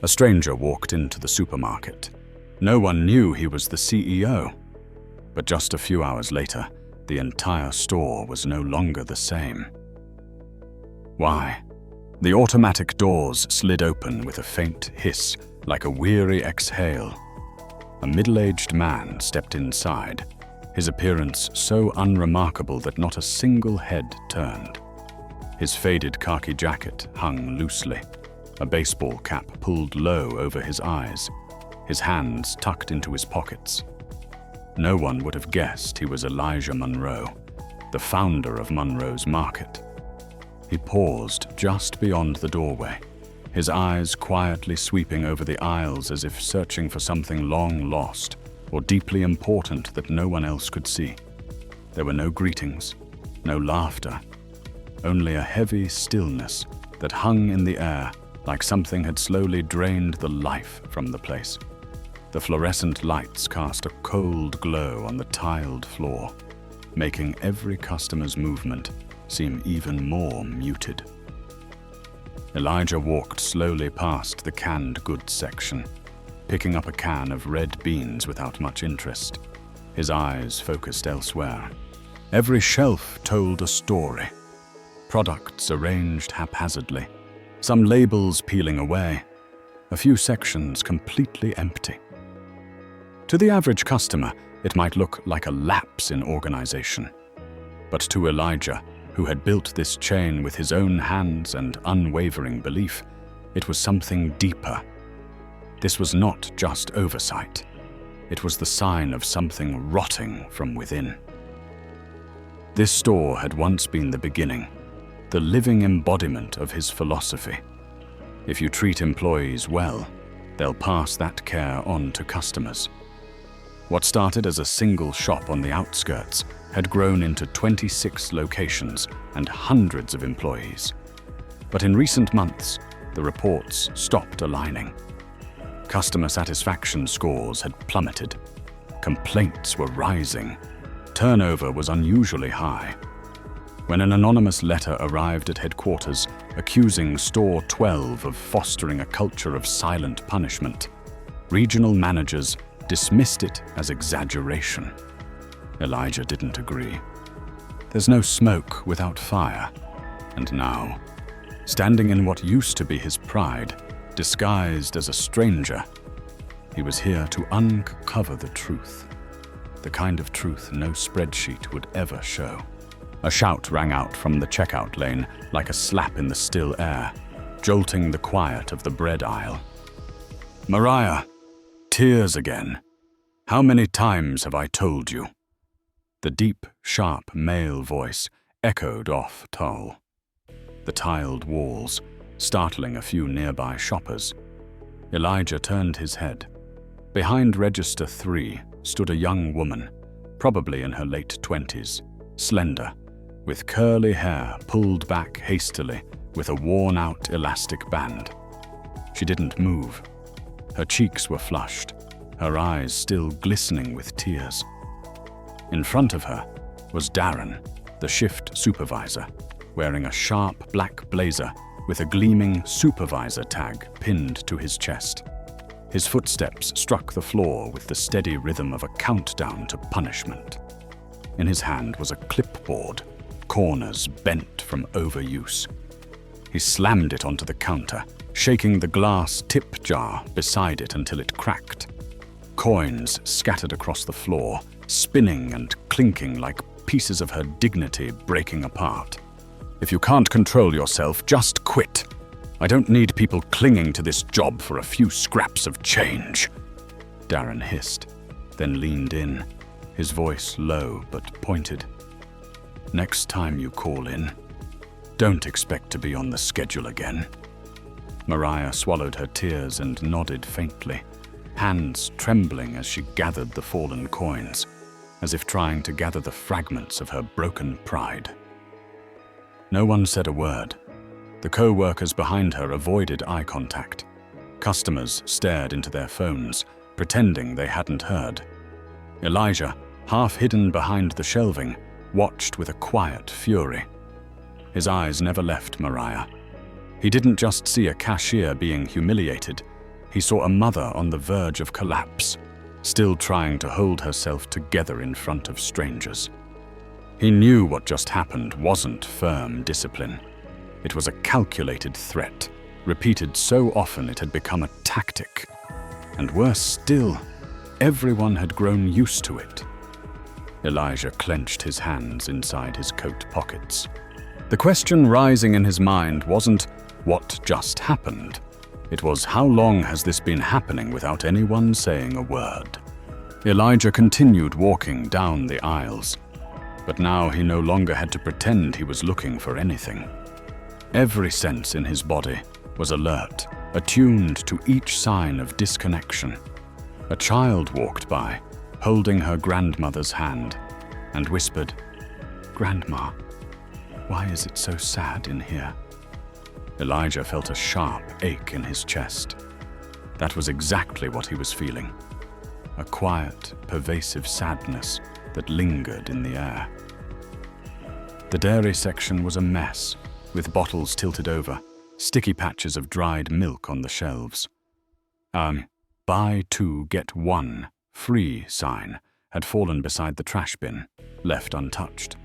A stranger walked into the supermarket. No one knew he was the CEO. But just a few hours later, the entire store was no longer the same. Why? The automatic doors slid open with a faint hiss, like a weary exhale. A middle-aged man stepped inside, his appearance so unremarkable that not a single head turned. His faded khaki jacket hung loosely, a baseball cap pulled low over his eyes, his hands tucked into his pockets. No one would have guessed he was Elijah Monroe, the founder of Monroe's Market. He paused just beyond the doorway, his eyes quietly sweeping over the aisles as if searching for something long lost or deeply important that no one else could see. There were no greetings, no laughter, only a heavy stillness that hung in the air like something had slowly drained the life from the place. The fluorescent lights cast a cold glow on the tiled floor, making every customer's movement seem even more muted. Elijah walked slowly past the canned goods section, picking up a can of red beans without much interest, his eyes focused elsewhere. Every shelf told a story, products arranged haphazardly, some labels peeling away, a few sections completely empty. To the average customer, it might look like a lapse in organization. But to Elijah, who had built this chain with his own hands and unwavering belief, it was something deeper. This was not just oversight. It was the sign of something rotting from within. This store had once been the beginning, the living embodiment of his philosophy. If you treat employees well, they'll pass that care on to customers. What started as a single shop on the outskirts had grown into 26 locations and hundreds of employees. But in recent months, the reports stopped aligning. Customer satisfaction scores had plummeted. Complaints were rising. Turnover was unusually high. When an anonymous letter arrived at headquarters accusing Store 12 of fostering a culture of silent punishment, regional managers dismissed it as exaggeration. Elijah didn't agree. There's no smoke without fire. And now, standing in what used to be his pride, disguised as a stranger, he was here to uncover the truth. The kind of truth no spreadsheet would ever show. A shout rang out from the checkout lane like a slap in the still air, jolting the quiet of the bread aisle. "Mariah, tears again. How many times have I told you?" The deep, sharp male voice echoed off Tull. The tiled walls, startling a few nearby shoppers. Elijah turned his head. Behind register 3 stood a young woman, probably in her late 20s, slender, with curly hair pulled back hastily with a worn-out elastic band. She didn't move. Her cheeks were flushed, her eyes still glistening with tears. In front of her was Darren, the shift supervisor, wearing a sharp black blazer with a gleaming supervisor tag pinned to his chest. His footsteps struck the floor with the steady rhythm of a countdown to punishment. In his hand was a clipboard, corners bent from overuse. He slammed it onto the counter, shaking the glass tip jar beside it until it cracked. Coins scattered across the floor, spinning and clinking like pieces of her dignity breaking apart. "If you can't control yourself, just quit. I don't need people clinging to this job for a few scraps of change," Darren hissed, then leaned in, his voice low but pointed. "Next time you call in, don't expect to be on the schedule again." Mariah swallowed her tears and nodded faintly, hands trembling as she gathered the fallen coins, as if trying to gather the fragments of her broken pride. No one said a word. The co-workers behind her avoided eye contact. Customers stared into their phones, pretending they hadn't heard. Elijah, half hidden behind the shelving, watched with a quiet fury. His eyes never left Mariah. He didn't just see a cashier being humiliated, he saw a mother on the verge of collapse, still trying to hold herself together in front of strangers. He knew what just happened wasn't firm discipline. It was a calculated threat, repeated so often it had become a tactic. And worse still, everyone had grown used to it. Elijah clenched his hands inside his coat pockets. The question rising in his mind wasn't what just happened. It was, how long has this been happening without anyone saying a word? Elijah continued walking down the aisles, but now he no longer had to pretend he was looking for anything. Every sense in his body was alert, attuned to each sign of disconnection. A child walked by, holding her grandmother's hand, and whispered, "Grandma, why is it so sad in here?" Elijah felt a sharp ache in his chest. That was exactly what he was feeling. A quiet, pervasive sadness that lingered in the air. The dairy section was a mess, with bottles tilted over, sticky patches of dried milk on the shelves. Buy two, get one free sign had fallen beside the trash bin, left untouched.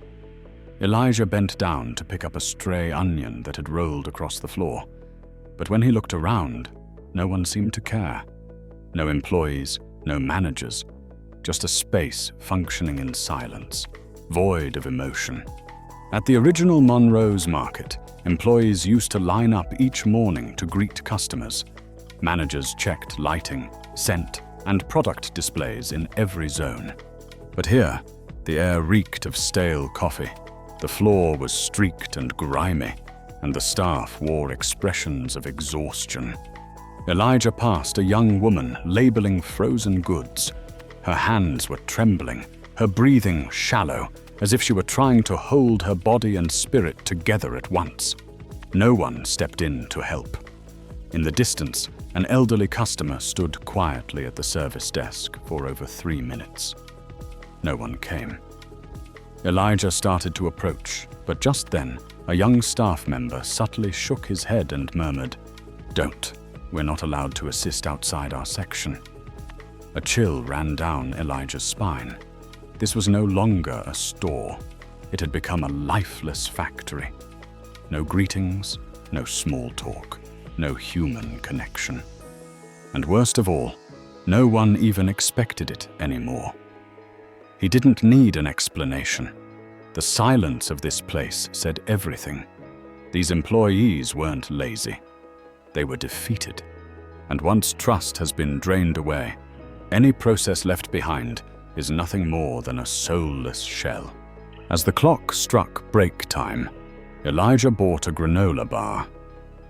Elijah bent down to pick up a stray onion that had rolled across the floor, but when he looked around, no one seemed to care. No employees, no managers, just a space functioning in silence, void of emotion. At the original Monroe's Market, employees used to line up each morning to greet customers. Managers checked lighting, scent, and product displays in every zone. But here, the air reeked of stale coffee. The floor was streaked and grimy, and the staff wore expressions of exhaustion. Elijah passed a young woman labeling frozen goods. Her hands were trembling, her breathing shallow, as if she were trying to hold her body and spirit together at once. No one stepped in to help. In the distance, an elderly customer stood quietly at the service desk for over 3 minutes. No one came. Elijah started to approach, but just then, a young staff member subtly shook his head and murmured, "Don't. We're not allowed to assist outside our section." A chill ran down Elijah's spine. This was no longer a store. It had become a lifeless factory. No greetings, no small talk, no human connection. And worst of all, no one even expected it anymore. He didn't need an explanation. The silence of this place said everything. These employees weren't lazy. They were defeated. And once trust has been drained away, any process left behind is nothing more than a soulless shell. As the clock struck break time, Elijah bought a granola bar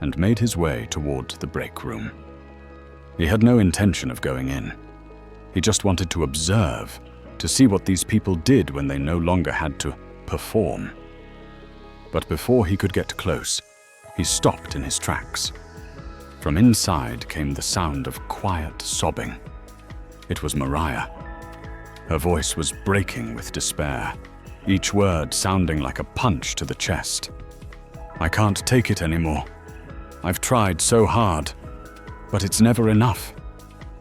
and made his way toward the break room. He had no intention of going in. He just wanted to observe, to see what these people did when they no longer had to perform. But before he could get close, he stopped in his tracks. From inside came the sound of quiet sobbing. It was Mariah. Her voice was breaking with despair, each word sounding like a punch to the chest. "I can't take it anymore. I've tried so hard, but it's never enough.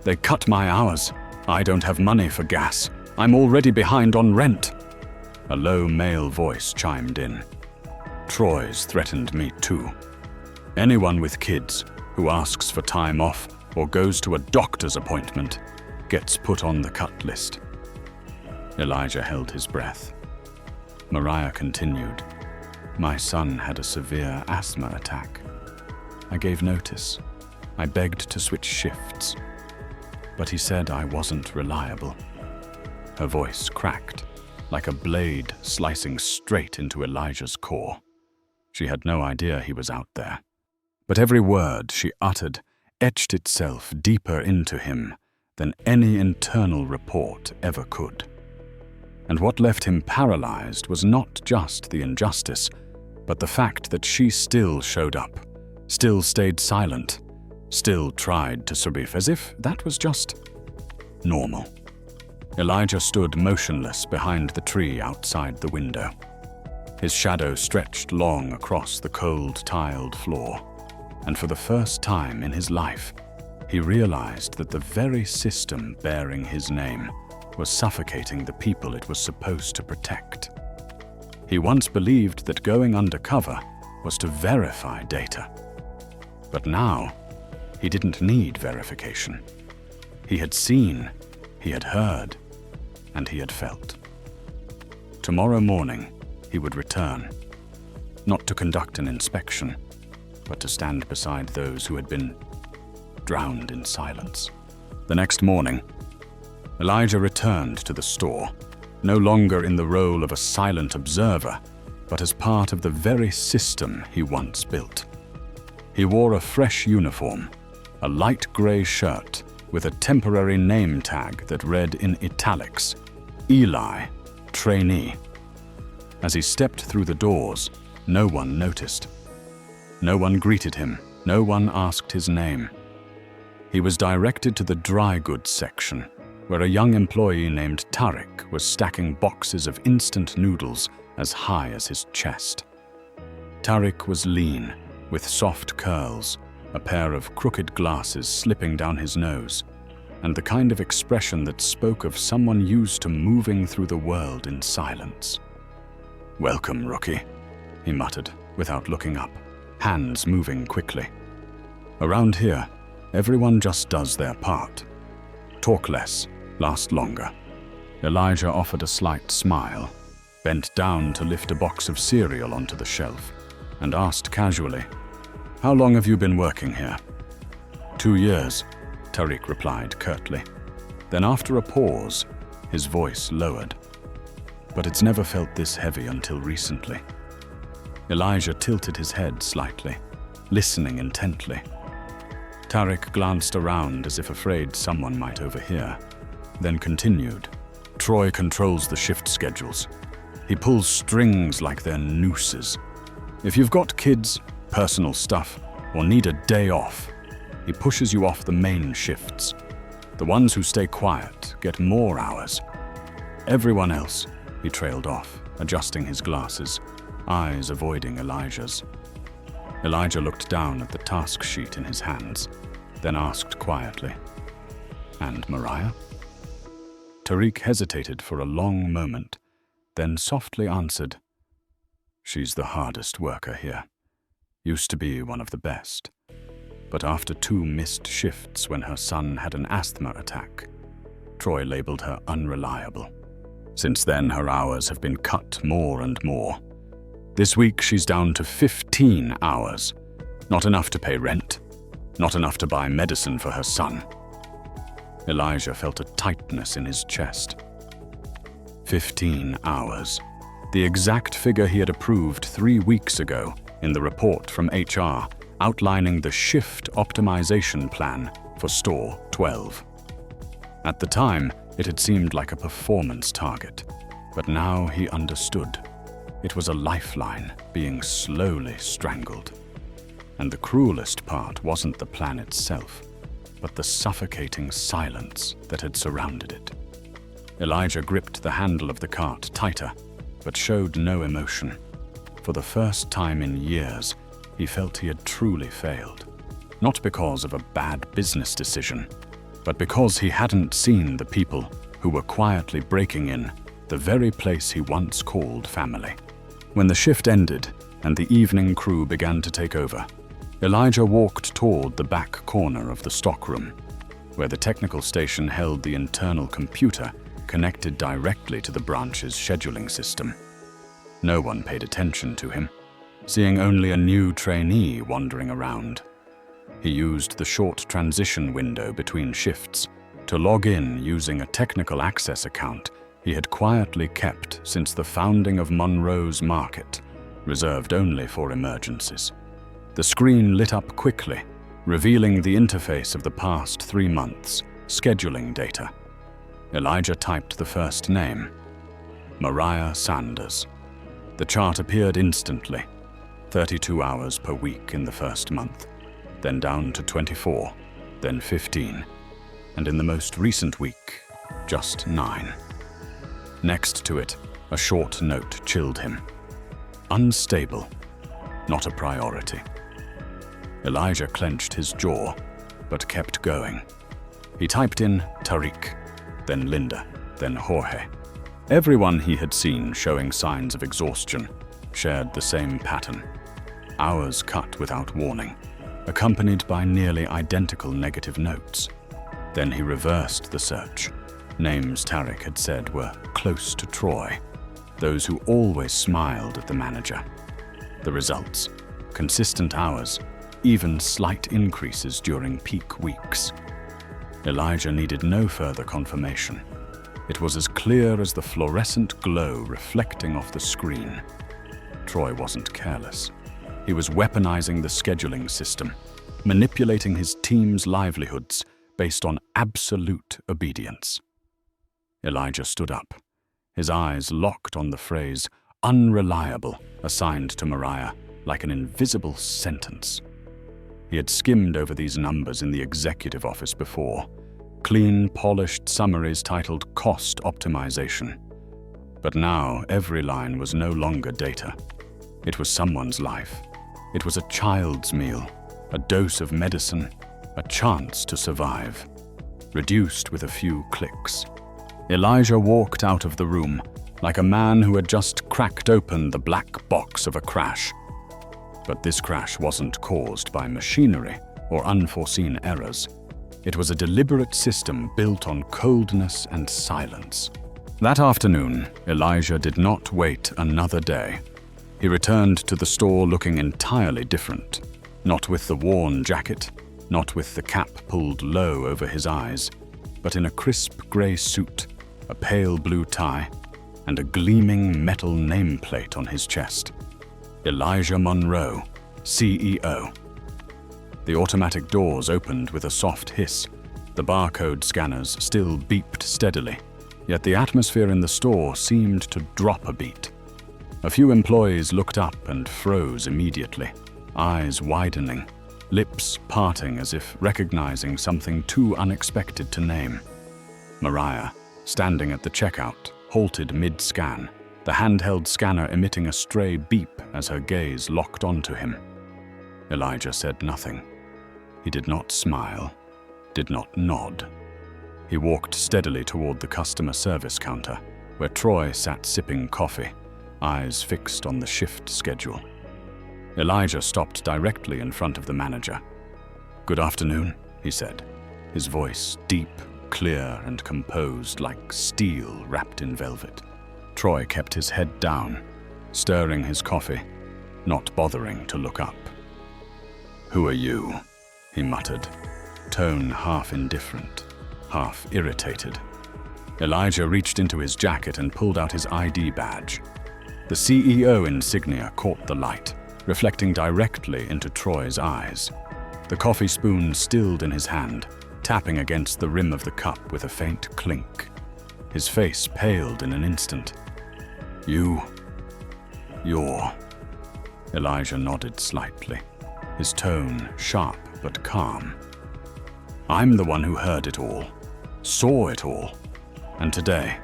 They cut my hours. I don't have money for gas. I'm already behind on rent." A low male voice chimed in. "Troy's threatened me too. Anyone with kids who asks for time off or goes to a doctor's appointment gets put on the cut list." Elijah held his breath. Mariah continued, "My son had a severe asthma attack. I gave notice. I begged to switch shifts. But he said I wasn't reliable." Her voice cracked, like a blade slicing straight into Elijah's core. She had no idea he was out there. But every word she uttered etched itself deeper into him than any internal report ever could. And what left him paralyzed was not just the injustice, but the fact that she still showed up, still stayed silent, still tried to survive, as if that was just normal. Elijah stood motionless behind the tree outside the window. His shadow stretched long across the cold, tiled floor, and for the first time in his life, he realized that the very system bearing his name was suffocating the people it was supposed to protect. He once believed that going undercover was to verify data. But now, he didn't need verification. He had seen, he had heard, and he had felt. Tomorrow morning, he would return, not to conduct an inspection, but to stand beside those who had been drowned in silence. The next morning, Elijah returned to the store, no longer in the role of a silent observer, but as part of the very system he once built. He wore a fresh uniform, a light gray shirt with a temporary name tag that read in italics, Eli, Trainee. As he stepped through the doors, no one noticed. No one greeted him, no one asked his name. He was directed to the dry goods section, where a young employee named Tariq was stacking boxes of instant noodles as high as his chest. Tariq was lean, with soft curls, a pair of crooked glasses slipping down his nose, and the kind of expression that spoke of someone used to moving through the world in silence. "Welcome, rookie," he muttered, without looking up, hands moving quickly. "Around here, everyone just does their part. Talk less, last longer." Elijah offered a slight smile, bent down to lift a box of cereal onto the shelf, and asked casually, "How long have you been working here?" 2 years, Tariq replied curtly. Then after a pause, his voice lowered. "But it's never felt this heavy until recently." Elijah tilted his head slightly, listening intently. Tariq glanced around as if afraid someone might overhear, then continued. "Troy controls the shift schedules. He pulls strings like they're nooses. If you've got kids, personal stuff, or need a day off, he pushes you off the main shifts. The ones who stay quiet get more hours. Everyone else," he trailed off, adjusting his glasses, eyes avoiding Elijah's. Elijah looked down at the task sheet in his hands, then asked quietly, "And Mariah?" Tariq hesitated for a long moment, then softly answered, "She's the hardest worker here. Used to be one of the best. But after 2 missed shifts when her son had an asthma attack, Troy labeled her unreliable. Since then, her hours have been cut more and more. This week, she's down to 15 hours. Not enough to pay rent. Not enough to buy medicine for her son." Elijah felt a tightness in his chest. 15 hours. The exact figure he had approved 3 weeks ago in the report from HR outlining the shift optimization plan for Store 12. At the time, it had seemed like a performance target, but now he understood. It was a lifeline being slowly strangled. And the cruelest part wasn't the plan itself, but the suffocating silence that had surrounded it. Elijah gripped the handle of the cart tighter, but showed no emotion. For the first time in years, he felt he had truly failed. Not because of a bad business decision, but because he hadn't seen the people who were quietly breaking in the very place he once called family. When the shift ended and the evening crew began to take over, Elijah walked toward the back corner of the stockroom, where the technical station held the internal computer connected directly to the branch's scheduling system. No one paid attention to him, seeing only a new trainee wandering around. He used the short transition window between shifts to log in using a technical access account he had quietly kept since the founding of Monroe's Market, reserved only for emergencies. The screen lit up quickly, revealing the interface of the past 3 months' scheduling data. Elijah typed the first name, Mariah Sanders. The chart appeared instantly, 32 hours per week in the first month, then down to 24, then 15, and in the most recent week, just 9. Next to it, a short note chilled him. Unstable, not a priority. Elijah clenched his jaw, but kept going. He typed in Tariq, then Linda, then Jorge. Everyone he had seen showing signs of exhaustion shared the same pattern. Hours cut without warning, accompanied by nearly identical negative notes. Then he reversed the search. Names Tariq had said were close to Troy, those who always smiled at the manager. The results: consistent hours, even slight increases during peak weeks. Elijah needed no further confirmation. It was as clear as the fluorescent glow reflecting off the screen. Troy wasn't careless. He was weaponizing the scheduling system, manipulating his team's livelihoods based on absolute obedience. Elijah stood up, his eyes locked on the phrase "unreliable" assigned to Mariah like an invisible sentence. He had skimmed over these numbers in the executive office before, clean, polished summaries titled "cost optimization." But now every line was no longer data. It was someone's life. It was a child's meal, a dose of medicine, a chance to survive, reduced with a few clicks. Elijah walked out of the room like a man who had just cracked open the black box of a crash. But this crash wasn't caused by machinery or unforeseen errors. It was a deliberate system built on coldness and silence. That afternoon, Elijah did not wait another day. He returned to the store looking entirely different, not with the worn jacket, not with the cap pulled low over his eyes, but in a crisp gray suit, a pale blue tie, and a gleaming metal nameplate on his chest. Elijah Monroe, CEO. The automatic doors opened with a soft hiss. The barcode scanners still beeped steadily, yet the atmosphere in the store seemed to drop a beat. A few employees looked up and froze immediately, eyes widening, lips parting as if recognizing something too unexpected to name. Mariah, standing at the checkout, halted mid-scan, the handheld scanner emitting a stray beep as her gaze locked onto him. Elijah said nothing. He did not smile, did not nod. He walked steadily toward the customer service counter, where Troy sat sipping coffee, eyes fixed on the shift schedule. Elijah stopped directly in front of the manager. "Good afternoon," he said, his voice deep, clear, and composed like steel wrapped in velvet. Troy kept his head down, stirring his coffee, not bothering to look up. "Who are you?" he muttered, tone half indifferent, half irritated. Elijah reached into his jacket and pulled out his ID badge. The CEO insignia caught the light, reflecting directly into Troy's eyes. The coffee spoon stilled in his hand, tapping against the rim of the cup with a faint clink. His face paled in an instant. You're... Elijah nodded slightly, his tone sharp but calm. "I'm the one who heard it all, saw it all, and today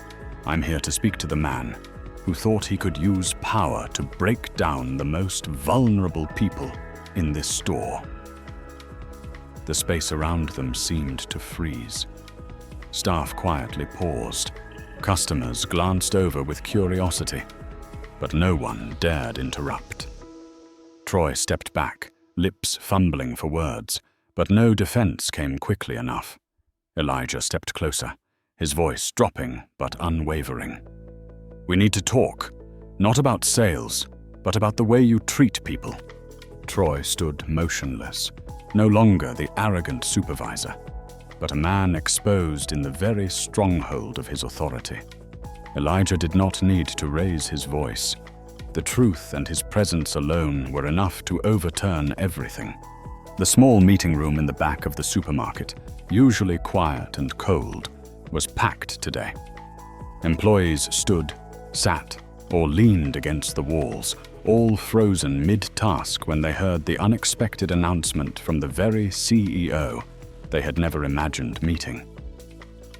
I'm here to speak to the man who thought he could use power to break down the most vulnerable people in this store." The space around them seemed to freeze. Staff quietly paused. Customers glanced over with curiosity, but no one dared interrupt. Troy stepped back, lips fumbling for words, but no defense came quickly enough. Elijah stepped closer, his voice dropping but unwavering. "We need to talk, not about sales, but about the way you treat people." Troy stood motionless, no longer the arrogant supervisor, but a man exposed in the very stronghold of his authority. Elijah did not need to raise his voice. The truth and his presence alone were enough to overturn everything. The small meeting room in the back of the supermarket, usually quiet and cold, was packed today. Employees stood, sat, or leaned against the walls, all frozen mid-task when they heard the unexpected announcement from the very CEO they had never imagined meeting.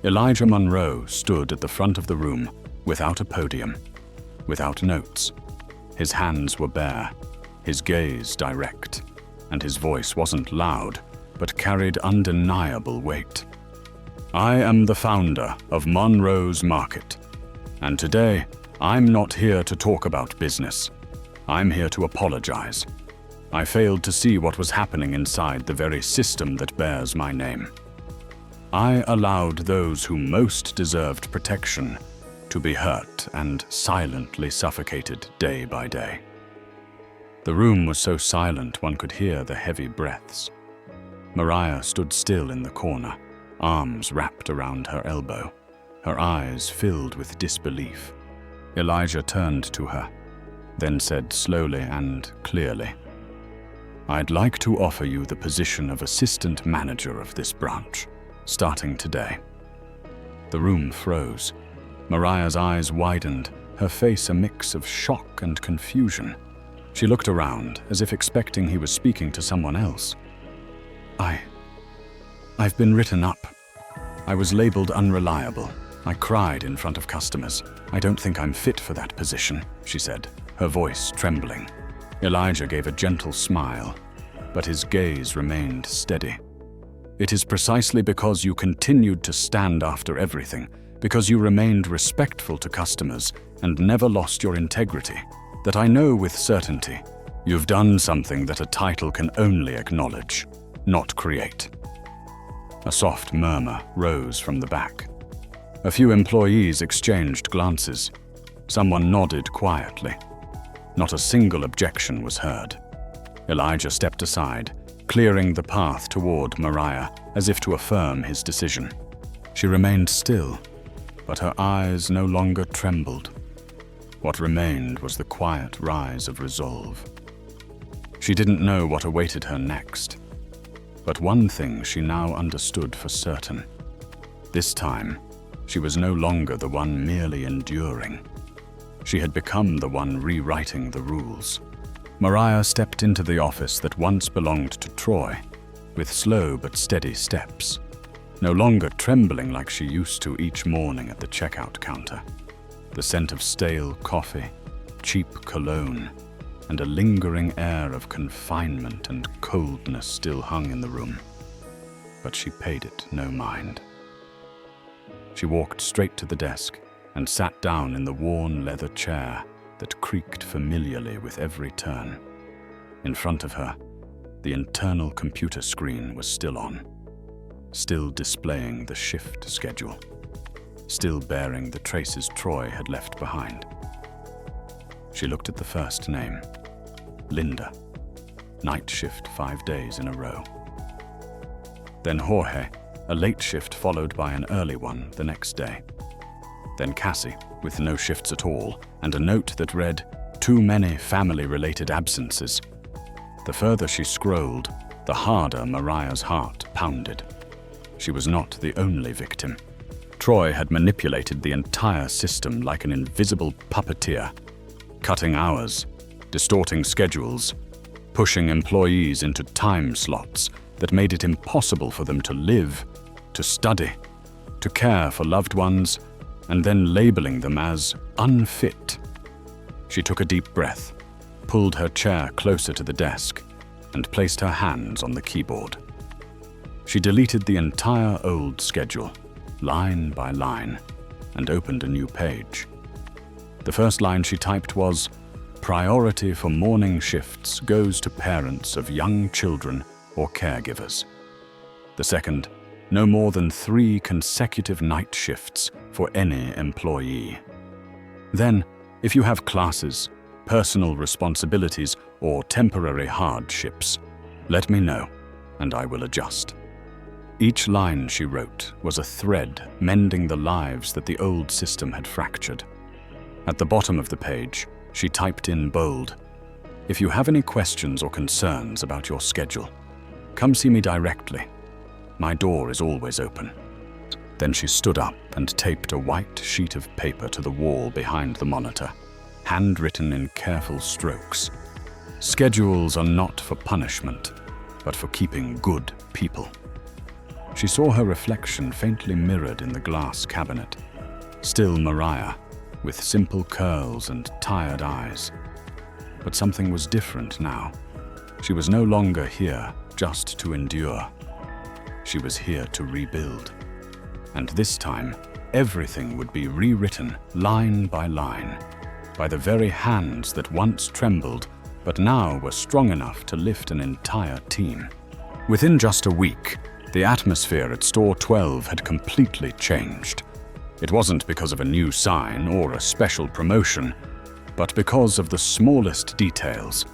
Elijah Monroe stood at the front of the room without a podium, without notes. His hands were bare, his gaze direct, and his voice wasn't loud, but carried undeniable weight. I am the founder of Monroe's Market, and today I'm not here to talk about business. I'm here to apologize. I failed to see what was happening inside the very system that bears my name. I allowed those who most deserved protection to be hurt and silently suffocated day by day. The room was so silent one could hear the heavy breaths. Mariah stood still in the corner, arms wrapped around her elbow, her eyes filled with disbelief. Elijah turned to her, then said slowly and clearly, "I'd like to offer you the position of assistant manager of this branch, starting today." The room froze. Mariah's eyes widened, her face a mix of shock and confusion. She looked around, as if expecting he was speaking to someone else. I've been written up. I was labeled unreliable. I cried in front of customers. I don't think I'm fit for that position, she said, her voice trembling. Elijah gave a gentle smile, but his gaze remained steady. "It is precisely because you continued to stand after everything, because you remained respectful to customers and never lost your integrity, that I know with certainty you've done something that a title can only acknowledge, not create." A soft murmur rose from the back. A few employees exchanged glances. Someone nodded quietly. Not a single objection was heard. Elijah stepped aside, clearing the path toward Mariah as if to affirm his decision. She remained still, but her eyes no longer trembled. What remained was the quiet rise of resolve. She didn't know what awaited her next, but one thing she now understood for certain. This time, she was no longer the one merely enduring. She had become the one rewriting the rules. Mariah stepped into the office that once belonged to Troy, with slow but steady steps, no longer trembling like she used to each morning at the checkout counter. The scent of stale coffee, cheap cologne, and a lingering air of confinement and coldness still hung in the room. But she paid it no mind. She walked straight to the desk and sat down in the worn leather chair that creaked familiarly with every turn. In front of her, the internal computer screen was still on, still displaying the shift schedule, still bearing the traces Troy had left behind. She looked at the first name, Linda, night shift 5 days in a row. Then Jorge, a late shift followed by an early one the next day. Then Cassie, with no shifts at all, and a note that read, "Too many family-related absences." The further she scrolled, the harder Mariah's heart pounded. She was not the only victim. Troy had manipulated the entire system like an invisible puppeteer, cutting hours, distorting schedules, pushing employees into time slots that made it impossible for them to live, to study, to care for loved ones, and then labeling them as unfit. She took a deep breath, pulled her chair closer to the desk, and placed her hands on the keyboard. She deleted the entire old schedule, line by line, and opened a new page. The first line she typed was, "Priority for morning shifts goes to parents of young children or caregivers." The second, "No more than 3 consecutive night shifts for any employee." Then, if you have classes, personal responsibilities, or temporary hardships, let me know, and I will adjust. Each line she wrote was a thread mending the lives that the old system had fractured. At the bottom of the page, she typed in bold, "If you have any questions or concerns about your schedule, come see me directly. My door is always open." Then she stood up and taped a white sheet of paper to the wall behind the monitor, handwritten in careful strokes. "Schedules are not for punishment, but for keeping good people." She saw her reflection faintly mirrored in the glass cabinet. Still Mariah, with simple curls and tired eyes. But something was different now. She was no longer here just to endure. she was here to rebuild. And this time, everything would be rewritten line by line, by the very hands that once trembled but now were strong enough to lift an entire team. Within just a week, the atmosphere at Store 12 had completely changed. It wasn't because of a new sign or a special promotion, but because of the smallest details,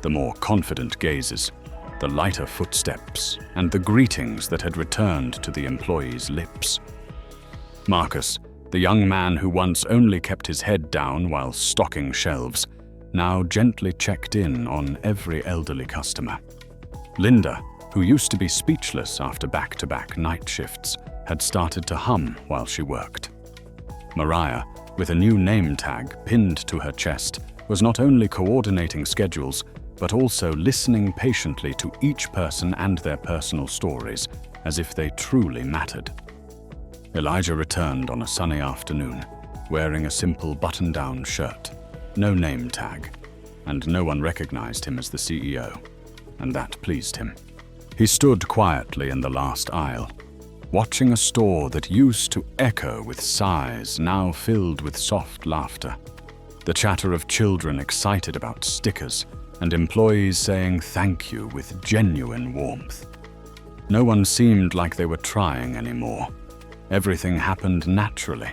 the more confident gazes, the lighter footsteps, and the greetings that had returned to the employees' lips. Marcus, the young man who once only kept his head down while stocking shelves, now gently checked in on every elderly customer. Linda, who used to be speechless after back-to-back night shifts, had started to hum while she worked. Mariah, with a new name tag pinned to her chest, was not only coordinating schedules, but also listening patiently to each person and their personal stories, as if they truly mattered. Elijah returned on a sunny afternoon, wearing a simple button-down shirt, no name tag, and no one recognized him as the CEO, and that pleased him. He stood quietly in the last aisle, watching a store that used to echo with sighs now filled with soft laughter, the chatter of children excited about stickers, and employees saying thank you with genuine warmth. No one seemed like they were trying anymore. Everything happened naturally,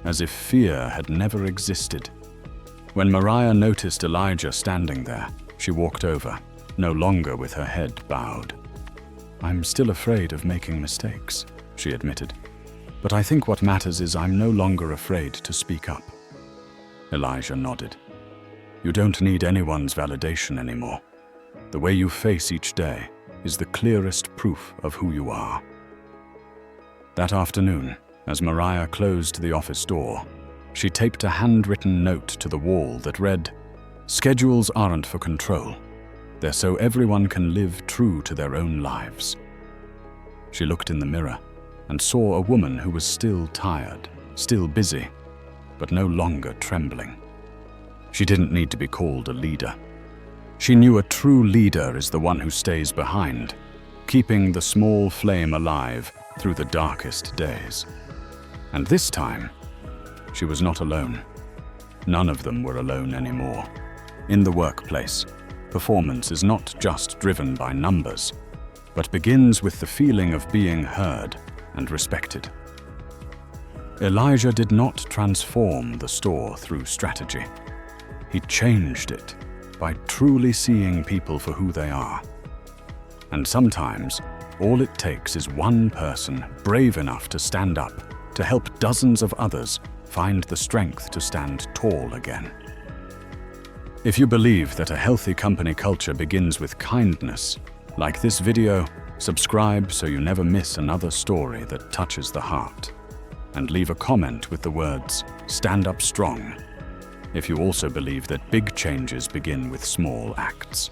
as if fear had never existed. When Mariah noticed Elijah standing there, she walked over, no longer with her head bowed. "I'm still afraid of making mistakes," she admitted. "But I think what matters is I'm no longer afraid to speak up." Elijah nodded. "You don't need anyone's validation anymore. The way you face each day is the clearest proof of who you are." That afternoon, as Mariah closed the office door, she taped a handwritten note to the wall that read, "Schedules aren't for control. They're so everyone can live true to their own lives." She looked in the mirror and saw a woman who was still tired, still busy, but no longer trembling. She didn't need to be called a leader. She knew a true leader is the one who stays behind, keeping the small flame alive through the darkest days. And this time, she was not alone. None of them were alone anymore. In the workplace, performance is not just driven by numbers, but begins with the feeling of being heard and respected. Elijah did not transform the store through strategy. He changed it by truly seeing people for who they are. And sometimes, all it takes is one person brave enough to stand up, to help dozens of others find the strength to stand tall again. If you believe that a healthy company culture begins with kindness, like this video, subscribe so you never miss another story that touches the heart. And leave a comment with the words, "Stand up strong," if you also believe that big changes begin with small acts.